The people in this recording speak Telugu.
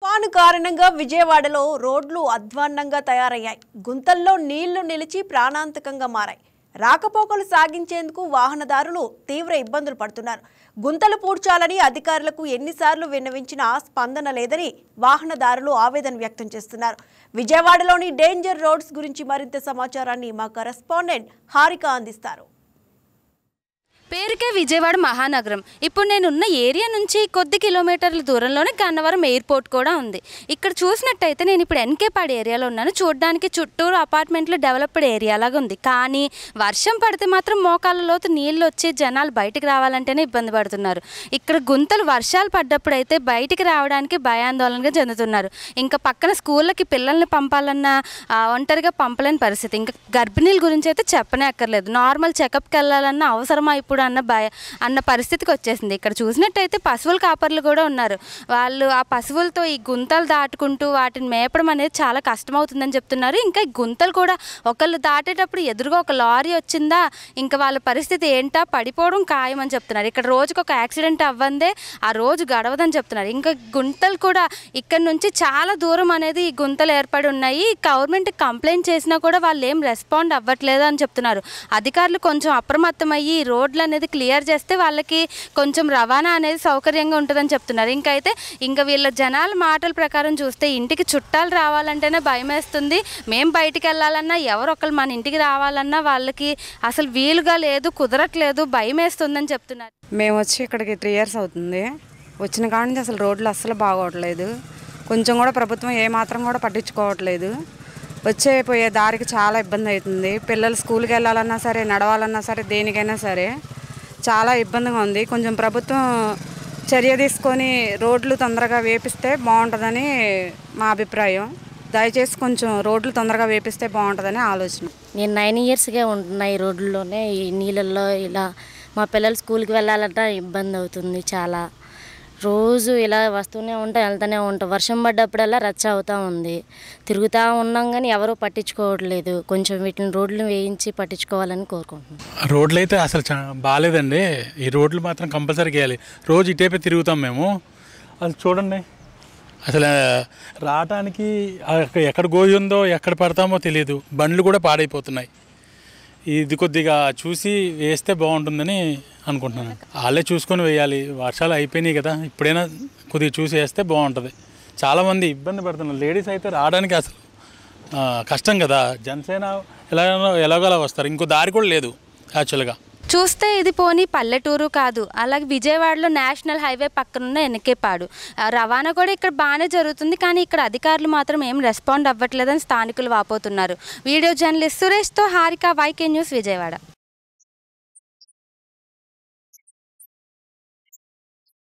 తుఫాను కారణంగా విజయవాడలో రోడ్లు అధ్వాన్నంగా తయారయ్యాయి. గుంతల్లో నీళ్లు నిలిచి ప్రాణాంతకంగా మారాయి. రాకపోకలు సాగించేందుకు వాహనదారులు తీవ్ర ఇబ్బందులు పడుతున్నారు. గుంతలు పూడ్చాలని అధికారులకు ఎన్నిసార్లు విన్నవించినా స్పందన లేదని వాహనదారులు ఆవేదన వ్యక్తం చేస్తున్నారు. విజయవాడలోని డేంజర్ రోడ్స్ గురించి మరింత సమాచారాన్ని మా కరెస్పాండెంట్ హారిక అందిస్తారు. పేరుకే విజయవాడ మహానగరం. ఇప్పుడు నేనున్న ఏరియా నుంచి కొద్ది కిలోమీటర్ల దూరంలోనే గన్నవరం ఎయిర్పోర్ట్ కూడా ఉంది. ఇక్కడ చూసినట్టయితే నేను ఇప్పుడు ఎన్కేపాడు ఏరియాలో ఉన్నాను. చూడడానికి చుట్టూరు అపార్ట్మెంట్లు డెవలప్డ్ ఏరియా లాగా ఉంది. కానీ వర్షం పడితే మాత్రం మోకాళ్ళ లోతు నీళ్ళు వచ్చి జనాలు బయటికి రావాలంటేనే ఇబ్బంది పడుతున్నారు. ఇక్కడ గుంతలు వర్షాలు పడ్డప్పుడు అయితే బయటికి రావడానికి భయాందోళనగా చెందుతున్నారు. ఇంకా పక్కన స్కూళ్ళకి పిల్లల్ని పంపాలన్నా ఒంటరిగా పంపలేని పరిస్థితి. ఇంకా గర్భిణీల గురించి అయితే చెప్పనే అక్కర్లేదు. నార్మల్ చెకప్కి వెళ్ళాలన్నా అవసరమా ఇప్పుడు అన్న పరిస్థితికి వచ్చేసింది. ఇక్కడ చూసినట్టయితే పశువుల కాపర్లు కూడా ఉన్నారు. వాళ్ళు ఆ పశువులతో ఈ గుంతలు దాటుకుంటూ వాటిని మేపడం అనేది చాలా కష్టమవుతుందని చెప్తున్నారు. ఇంకా ఈ గుంతలు కూడా ఒకళ్ళు దాటేటప్పుడు ఎదురుగా ఒక లారీ వచ్చిందా ఇంకా వాళ్ళ పరిస్థితి ఏంటా పడిపోవడం ఖాయం అని చెప్తున్నారు. ఇక్కడ రోజుకు ఒక యాక్సిడెంట్ అవ్వందే ఆ రోజు గడవదని చెప్తున్నారు. ఇంకా గుంతలు కూడా ఇక్కడ నుంచి చాలా దూరం అనేది ఈ గుంతలు ఏర్పడి ఉన్నాయి. గవర్నమెంట్ కంప్లైంట్ చేసినా కూడా వాళ్ళు ఏం రెస్పాండ్ అవ్వట్లేదు అని చెప్తున్నారు. అధికారులు కొంచెం అప్రమత్తమయ్యి రోడ్లు అనేది క్లియర్ చేస్తే వాళ్ళకి కొంచెం రవాణా అనేది సౌకర్యంగా ఉంటుందని చెప్తున్నారు. ఇంకా వీళ్ళ జనాల మాటల ప్రకారం చూస్తే ఇంటికి చుట్టాలు రావాలంటేనే భయం వేస్తుంది. మేము బయటికి వెళ్ళాలన్నా ఎవరొకరు మన ఇంటికి రావాలన్నా వాళ్ళకి అసలు వీలుగా లేదు, కుదరట్లేదు, భయం వేస్తుందని చెప్తున్నారు. మేము వచ్చి ఇక్కడికి 3 years అవుతుంది. వచ్చిన కాడ నుంచి అసలు రోడ్లు అస్సలు బాగోట్లేదు. కొంచెం కూడా ప్రభుత్వం ఏమాత్రం కూడా పట్టించుకోవట్లేదు. వచ్చే పోయే దారికి చాలా ఇబ్బంది అవుతుంది. పిల్లలు స్కూల్కి వెళ్ళాలన్నా సరే, నడవాలన్నా సరే, దేనికైనా సరే చాలా ఇబ్బందిగా ఉంది. కొంచెం ప్రభుత్వం చర్య తీసుకొని రోడ్లు తొందరగా వేపిస్తే బాగుంటుందని మా అభిప్రాయం. దయచేసి కొంచెం రోడ్లు తొందరగా వేపిస్తే బాగుంటుందని ఆలోచన. నేను 9 yearsగా ఉంటున్నా ఈ రోడ్లలోనే. ఈ నీళ్ళల్లో ఇలా మా పిల్లలు స్కూల్కి వెళ్ళాలంటే ఇబ్బంది అవుతుంది చాలా. రోజు ఇలా వస్తూనే ఉంటాం, వెళ్తూనే ఉంటాం. వర్షం పడ్డప్పుడల్లా రచ్చ అవుతూ ఉంది. తిరుగుతూ ఉన్నాం కానీ ఎవరూ పట్టించుకోవట్లేదు. కొంచెం వీటిని రోడ్లు వేయించి పట్టించుకోవాలని కోరుకుంటున్నాం. రోడ్లు అయితే అసలు బాగాలేదండి. ఈ రోడ్లు మాత్రం కంపల్సరీ వేయాలి. రోజు ఇటేపే తిరుగుతాం మేము. అది చూడండి, అసలు రావటానికి ఎక్కడ గోయి ఉందో ఎక్కడ పడతామో తెలియదు. బండ్లు కూడా పాడైపోతున్నాయి. ఇది కొద్దిగా చూసి వేస్తే బాగుంటుందని అనుకుంటున్నాను. వాళ్ళే చూసుకొని వేయాలి. వర్షాలు అయిపోయినాయి కదా, ఇప్పుడైనా కొద్దిగా చూసి వేస్తే బాగుంటుంది. చాలామంది ఇబ్బంది పడుతున్నారు. లేడీస్ అయితే రావడానికి అసలు కష్టం కదా. జనసేన ఎలాగోలా వస్తారు. ఇంకో దారి కూడా లేదు యాక్చువల్గా. చూస్తే ఇది పోనీ పల్లెటూరు కాదు. అలాగే విజయవాడలో నేషనల్ హైవే పక్కనున్న ఎన్కేపాడు. రవాణా కూడా ఇక్కడ బాగానే జరుగుతుంది. కానీ ఇక్కడ అధికారులు మాత్రం ఏం రెస్పాండ్ అవ్వట్లేదని స్థానికులు వాపోతున్నారు. వీడియో జర్నలిస్ట్ సురేష్తో హారిక, YK న్యూస్, విజయవాడ.